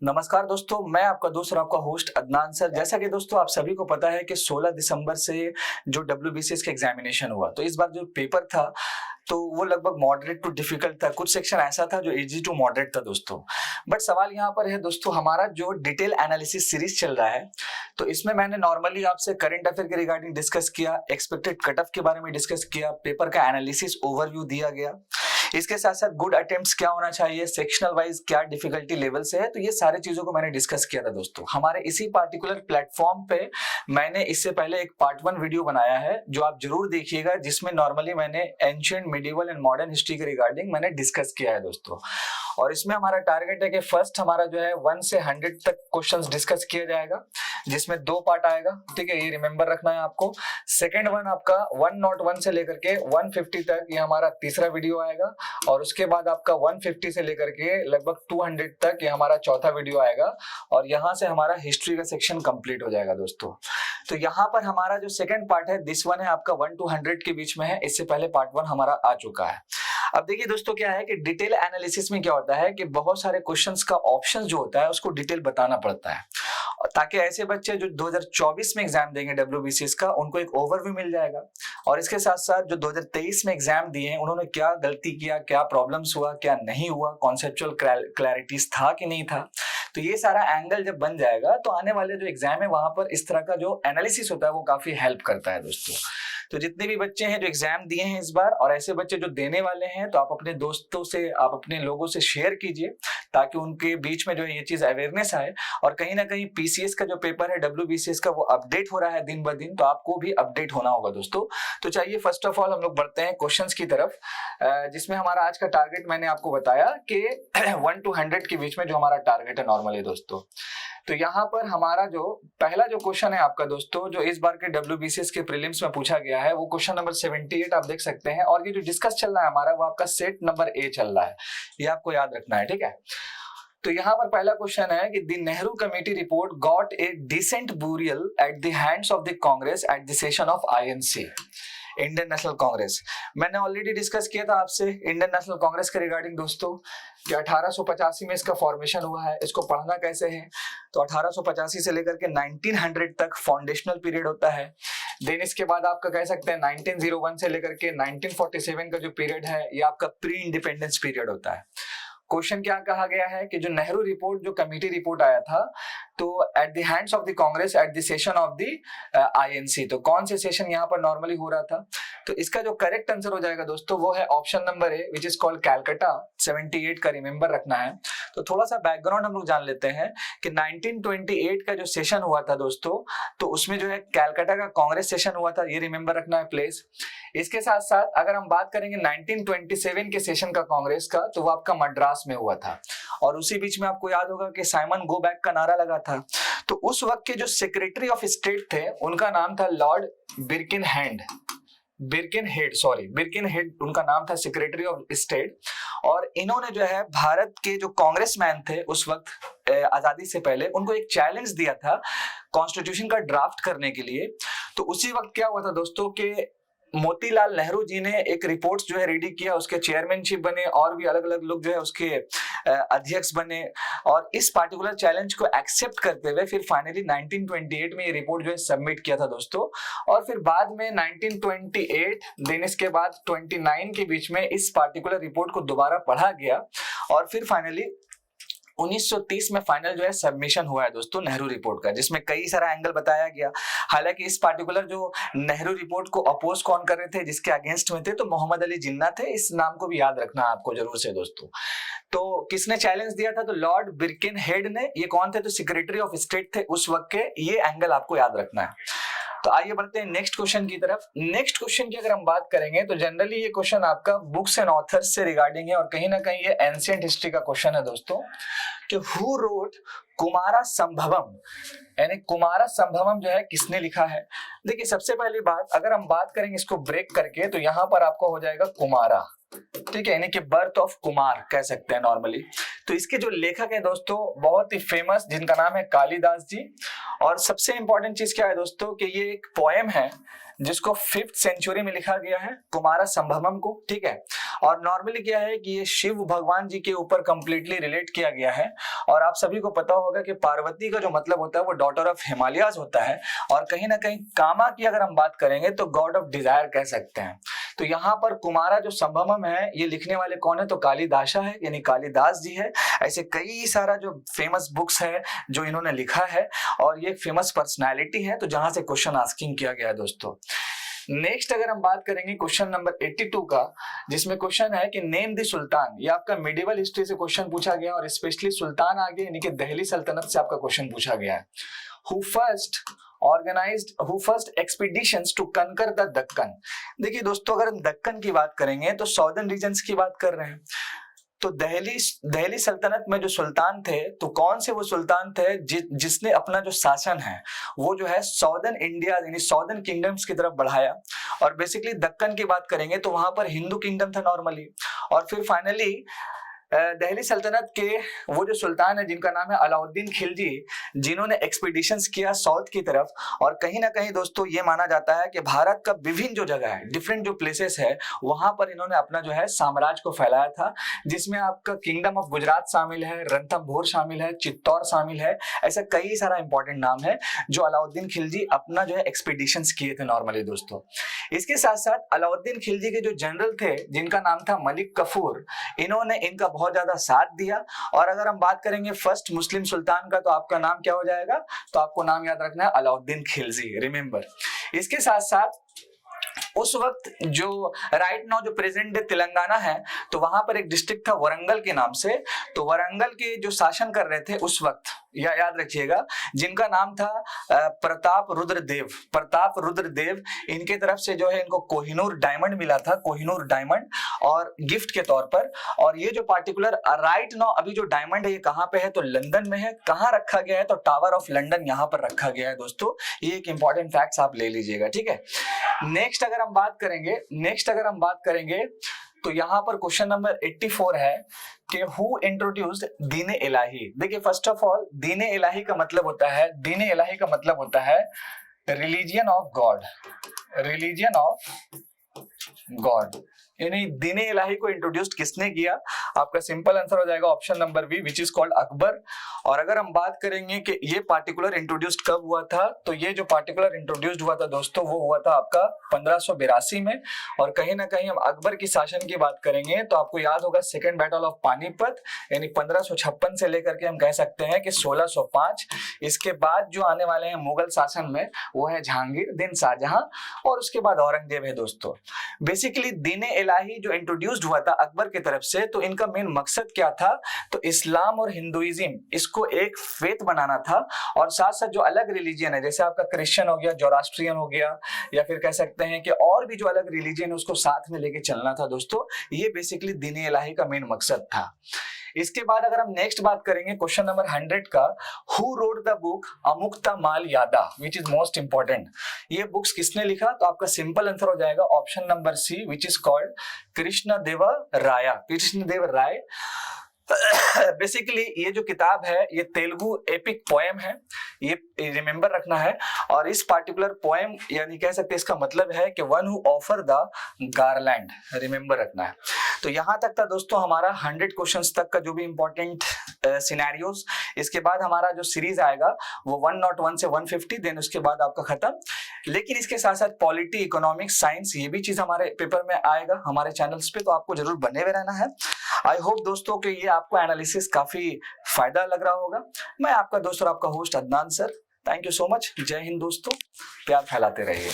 नमस्कार दोस्तों, मैं आपका दोस्त और आपका होस्ट अदनान सर। जैसा कि दोस्तों आप सभी को पता है कि 16 दिसंबर से जो WBCS का एग्जामिनेशन हुआ, तो इस बार जो पेपर था तो वो लगभग मॉडरेट टू डिफिकल्ट था। कुछ सेक्शन ऐसा था जो इजी टू मॉडरेट था दोस्तों। बट सवाल यहाँ पर है दोस्तों, हमारा जो डिटेल एनालिसिस सीरीज चल रहा है, तो इसमें मैंने नॉर्मली आपसे करंट अफेयर के रिगार्डिंग डिस्कस किया, एक्सपेक्टेड कट ऑफ के बारे में डिस्कस किया, पेपर का एनालिसिस ओवरव्यू दिया गया। इसके साथ साथ गुड अटेम्प्ट्स क्या होना चाहिए, सेक्शनल वाइज क्या डिफिकल्टी लेवल से है, तो ये सारी चीजों को मैंने डिस्कस किया था दोस्तों। हमारे इसी पार्टिकुलर प्लेटफॉर्म पे मैंने इससे पहले एक पार्ट 1 वीडियो बनाया है जो आप जरूर देखिएगा, जिसमें नॉर्मली मैंने ancient, medieval and modern history के रिगार्डिंग मैंने डिस्कस किया है दोस्तों। और इसमें हमारा टारगेट है कि फर्स्ट हमारा जो है 1 से 100 तक क्वेश्चंस डिस्कस किया जाएगा, जिसमें 2 पार्ट आएगा, ठीक है, ये रिमेंबर रखना है आपको। सेकंड वन आपका 101 से लेकर के 150 तक ये हमारा तीसरा वीडियो आएगा, और उसके बाद आपका 150 से लेकर के लगभग 200 तक ये हमारा चौथा वीडियो आएगा, और यहाँ से हमारा हिस्ट्री का सेक्शन कंप्लीट हो जाएगा दोस्तों। तो यहाँ पर हमारा जो सेकंड पार्ट है, दिस वन है आपका 1 to 100 के बीच में है। इससे पहले पार्ट 1 हमारा आ चुका है। अब देखिए दोस्तों, क्या है कि डिटेल एनालिसिस में क्या होता है कि बहुत सारे क्वेश्चंस का ऑप्शन जो होता है उसको डिटेल बताना पड़ता है, ताकि ऐसे बच्चे जो 2024 में एग्जाम देंगे WBCS का, उनको एक ओवरव्यू मिल जाएगा। और इसके साथ साथ जो 2023 में एग्जाम दिए हैं, उन्होंने क्या गलती किया, क्या प्रॉब्लम्स हुआ, क्या नहीं हुआ, कॉन्सेप्चुअल क्लैरिटीज था कि नहीं था, तो ये सारा एंगल जब बन जाएगा तो आने वाले जो एग्जाम है वहां पर इस तरह का जो एनालिसिस होता है वो काफी हेल्प करता है दोस्तों। तो जितने भी बच्चे हैं जो एग्जाम दिए हैं इस बार, और ऐसे बच्चे जो देने वाले हैं, तो आप अपने दोस्तों से, आप अपने लोगों से शेयर कीजिए, ताकि उनके बीच में जो है ये चीज अवेयरनेस आए। और कहीं ना कहीं PCS का जो पेपर है WBCS का, वो अपडेट हो रहा है दिन ब दिन, तो आपको भी अपडेट होना होगा दोस्तों। तो चाहिए फर्स्ट ऑफ ऑल हम लोग बढ़ते हैं क्वेश्चंस की तरफ, जिसमें हमारा आज का टारगेट मैंने आपको बताया कि 1 to 100 के बीच में जो हमारा टारगेट है नॉर्मली दोस्तों। तो यहाँ पर हमारा जो पहला जो क्वेश्चन है आपका दोस्तों, जो इस बार के WBCS के प्रीलिम्स में पूछा गया है, वो क्वेश्चन नंबर 78 आप देख सकते हैं। और ये जो डिस्कस चल रहा है हमारा, वो आपका सेट नंबर A चल रहा है, ये आपको याद रखना है, ठीक है। तो यहाँ पर पहला क्वेश्चन है कि the Nehru committee report got a decent burial at the hands of the Congress at the session of INC, Indian National Congress. मैंने ऑलरेडी डिस्कस किया था आपसे इंडियन नेशनल कांग्रेस के रिगार्डिंग दोस्तों, कि 1885 में इसका फॉर्मेशन हुआ है। इसको पढ़ना कैसे है, तो 1885 से लेकर के 1900 तक फाउंडेशनल पीरियड होता है। देन इसके बाद आपका कह सकते हैं 1901 से लेकर के 1947 का जो पीरियड है, ये आपका प्री इंडिपेंडेंस पीरियड होता है। क्वेश्चन क्या कहा गया है कि जो नेहरू रिपोर्ट, जो कमेटी रिपोर्ट आया था, तो eight the hands of the Congress at the session of the INC, तो कौन से सेशन यहाँ पर नॉर्मली हो रहा था, तो इसका जो करेक्ट आंसर हो जाएगा दोस्तों वो है option number A, which is called Calcutta. 78 का रिमेंबर रखना है। तो थोड़ा सा बैकग्राउंड हम लोग जान लेते हैं कि 1928 का जो सेशन हुआ था दोस्तों, तो उसमें जो है कैलकाटा का कांग्रेस सेशन हुआ था, ये रिमेंबर रखना है प्लीज। इसके साथ साथ अगर हम बात करेंगे 1927 के सेशन का कांग्रेस का, तो वो आपका मद्रास में हुआ था। और उसी बीच में आपको याद होगा कि साइमन गो बैक का नारा लगा था। तो उस वक्त के जो सेक्रेटरी ऑफ स्टेट थे, उनका नाम था लॉर्ड बिर्किनहेड, उनका नाम था सेक्रेटरी ऑफ स्टेट। और इन्होंने जो है भारत के जो कांग्रेसमैन थे उस वक्त आजादी से पहले, उनको एक चैलेंज दिया था कॉन्स्टिट्यूशन का ड्राफ्ट करने के लिए। तो उसी वक्त क्या हुआ था दोस्तों कि मोतीलाल नेहरू जी ने एक रिपोर्ट जो है रेडी किया, उसके चेयरमैनशिप बने, और भी अलग अलग लोग जो है उसके अध्यक्ष बने। और इस पार्टिकुलर चैलेंज को एक्सेप्ट करते हुए फिर फाइनली 1928 में ये रिपोर्ट जो है सबमिट किया था दोस्तों। और फिर बाद में 1928 दिन इसके बाद 29 के बीच में इस पार्टिकुलर रिपोर्ट को दोबारा पढ़ा गया, और फिर फाइनली 1930 में फाइनल जो है सबमिशन हुआ है दोस्तों नेहरू रिपोर्ट का, जिसमें कई सारा एंगल बताया गया। हालांकि इस पार्टिकुलर जो नेहरू रिपोर्ट को अपोज कौन कर रहे थे, जिसके अगेंस्ट में थे, तो मोहम्मद अली जिन्ना थे। इस नाम को भी याद रखना आपको जरूर से दोस्तों। तो किसने चैलेंज दिया था, तो लॉर्ड बिर्किनहेड ने। ये कौन थे, तो सेक्रेटरी ऑफ स्टेट थे उस वक्त के। ये एंगल आपको याद रखना है। तो आइए बढ़ते हैं नेक्स्ट क्वेश्चन की तरफ। नेक्स्ट क्वेश्चन की अगर हम बात करेंगे, तो जनरली ये क्वेश्चन आपका बुक्स एंड ऑथर्स से रिगार्डिंग है, और कहीं ना कहीं ये एंशिएंट हिस्ट्री का क्वेश्चन है दोस्तों, कि हु रोट कुमारा संभवम, यानी कुमारा संभवम जो है किसने लिखा है। देखिए सबसे पहली बात, अगर हम बात करेंगे इसको ब्रेक करके, तो यहाँ पर आपको हो जाएगा कुमारा, ठीक है, यानी कि बर्थ ऑफ कुमार कह सकते हैं नॉर्मली। तो इसके जो लेखक है दोस्तों बहुत ही फेमस, जिनका नाम है कालिदास जी। और सबसे इंपॉर्टेंट चीज क्या है दोस्तों कि ये एक पोएम है जिसको 5th सेंचुरी में लिखा गया है, कुमार संभवम को। ठीक है, और नॉर्मली क्या है कि ये शिव भगवान जी के ऊपर कंप्लीटली रिलेट किया गया है। और आप सभी को पता होगा कि पार्वती का जो मतलब होता है वो डॉटर ऑफ हिमालयाज होता है, और कहीं ना कहीं कामा की अगर हम बात करेंगे तो गॉड ऑफ डिजायर कह सकते हैं। तो यहाँ पर कुमारा जो संभवम है ये लिखने वाले कौन है, तो कालिदासा है, यानी कालिदास जी है। ऐसे कई सारा जो फेमस बुक्स है जो इन्होंने लिखा है, और ये एक फेमस पर्सनालिटी है, तो जहां से क्वेश्चन आस्किंग किया गया है दोस्तों। नेक्स्ट अगर हम बात करेंगे क्वेश्चन नंबर 82 का, जिसमें क्वेश्चन है कि नेम द सुल्तान। ये आपका मिडिवल हिस्ट्री से क्वेश्चन पूछा गया, और स्पेशली सुल्तान आगे यानी कि दिल्ली सल्तनत से आपका क्वेश्चन पूछा गया है। हु फर्स्ट एक्सपीडिशंस टू कंकर द दक्कन। देखिए दोस्तों, अगर हम दक्कन की बात करेंगे तो सॉर्दर्न रीजन्स की बात कर रहे हैं। तो दिल्ली सल्तनत में जो सुल्तान थे, तो कौन से वो सुल्तान थे जिसने अपना जो शासन है वो जो है सॉर्दर्न इंडिया यानी सॉर्दर्न किंगडम्स की तरफ बढ़ाया। और बेसिकली दक्कन की बात करेंगे तो वहां पर हिंदू किंगडम था नॉर्मली। और फिर फाइनली दिल्ली सल्तनत के वो जो सुल्तान है जिनका नाम है अलाउद्दीन खिलजी, जिन्होंने एक्सपीडिशंस किया साउथ की तरफ। और कहीं ना कहीं दोस्तों ये माना जाता है कि भारत का विभिन्न जो जगह है, डिफरेंट जो प्लेसेस है, वहां पर इन्होंने अपना जो है साम्राज्य को फैलाया था, जिसमें आपका किंगडम ऑफ गुजरात शामिल है, रणथंभौर शामिल है, चित्तौड़ शामिल है। ऐसा कई सारा इंपॉर्टेंट नाम है जो अलाउद्दीन खिलजी अपना जो है एक्सपीडिशंस किए थे नॉर्मली दोस्तों। इसके साथ साथ अलाउद्दीन खिलजी के जो जनरल थे जिनका नाम था मलिक कफूर, इन्होंने इनका बहुत ज्यादा साथ दिया। और अगर हम बात करेंगे फर्स्ट मुस्लिम सुल्तान का, तो आपका नाम क्या हो जाएगा, तो आपको नाम याद रखना है अलाउद्दीन खिलजी, रिमेंबर। इसके साथ साथ उस वक्त जो राइट नाउ जो प्रेजेंट डे तेलंगाना है, तो वहां पर एक डिस्ट्रिक्ट था वरंगल के नाम से। तो वरंगल के जो शासन कर रहे थे उस वक्त, याद रखिएगा, जिनका नाम था प्रताप रुद्र देव। इनके तरफ से जो है इनको कोहिनूर डायमंड मिला था, कोहिनूर डायमंड, और गिफ्ट के तौर पर। और ये जो पार्टिकुलर राइट नाउ अभी जो डायमंड है ये कहाँ पे है, तो लंदन में है। कहाँ रखा गया है, तो टावर ऑफ लंदन यहाँ पर रखा गया है दोस्तों। ये एक इंपॉर्टेंट फैक्ट्स आप ले लीजिएगा, ठीक है। नेक्स्ट अगर हम बात करेंगे तो यहाँ पर क्वेश्चन नंबर 84 है कि हु इंट्रोड्यूस्ड दीन इलाही। देखिए फर्स्ट ऑफ ऑल दीन इलाही का मतलब होता है रिलीजियन ऑफ गॉड, यानी दीन इलाही को इंट्रोड्यूस किसने किया। आपका सिंपल आंसर हो जाएगा option number B, which is called Akbar. और अगर हम बात करेंगे कि ये पार्टिकुलर इंट्रोड्यूस कब हुआ था, तो ये जो पार्टिकुलर इंट्रोड्यूस्ड हुआ था दोस्तों वो हुआ था आपका 1582 में। और कहीं ना कहीं हम अकबर की शासन की बात करेंगे तो आपको याद होगा सेकेंड बैटल ऑफ पानीपत, यानी 1556 से लेकर के हम कह सकते हैं कि 1605। इसके बाद जो आने वाले हैं मुगल शासन में वो है जहांगीर, देन शाहजहां, और उसके बाद औरंगजेब है दोस्तों। बेसिकली दीन इलाही जो इंट्रोड्यूस्ड हुआ था अकबर की तरफ से, तो इनका मेन मकसद क्या था, तो इस्लाम और हिंदुइज्म इसको एक फेथ बनाना था। और साथ साथ जो अलग रिलीजियन है, जैसे आपका क्रिश्चियन हो गया, जोरास्ट्रियन हो गया, या फिर कह सकते हैं कि और भी जो अलग रिलीजियन है उसको साथ में लेके चलना था दोस्तों। ये बेसिकली दीन इलाही का मेन मकसद था। इसके बाद अगर हम नेक्स्ट बात करेंगे क्वेश्चन नंबर 100 का, who wrote the book Amuktamalyada, which is most important. ये बुक्स किसने लिखा, तो आपका सिंपल आंसर हो जाएगा option number C, which is called Krishnadeva Raya. Basically ये जो किताब है ये तेलुगु एपिक पोएम है, ये रिमेंबर रखना है। और इस पार्टिकुलर पोएम यानी कह सकते हैं इसका मतलब है कि one who offer the garland, remember रखना है। तो यहाँ तक था दोस्तों हमारा 100 क्वेश्चंस तक का जो भी इंपॉर्टेंट सिनेरियोस। इसके बाद हमारा जो सीरीज आएगा वो 101 से 150, देन उसके बाद आपका खत्म। लेकिन इसके साथ साथ पॉलिटी, इकोनॉमिक्स, साइंस, ये भी चीज हमारे पेपर में आएगा हमारे चैनल्स पे, तो आपको जरूर बने हुए रहना है। आई होप दोस्तों कि ये आपको एनालिसिस काफी फायदा लग रहा होगा। मैं आपका दोस्त और आपका host Adnan sir, thank you so much. जय हिंद दोस्तों, प्यार फैलाते रहिए।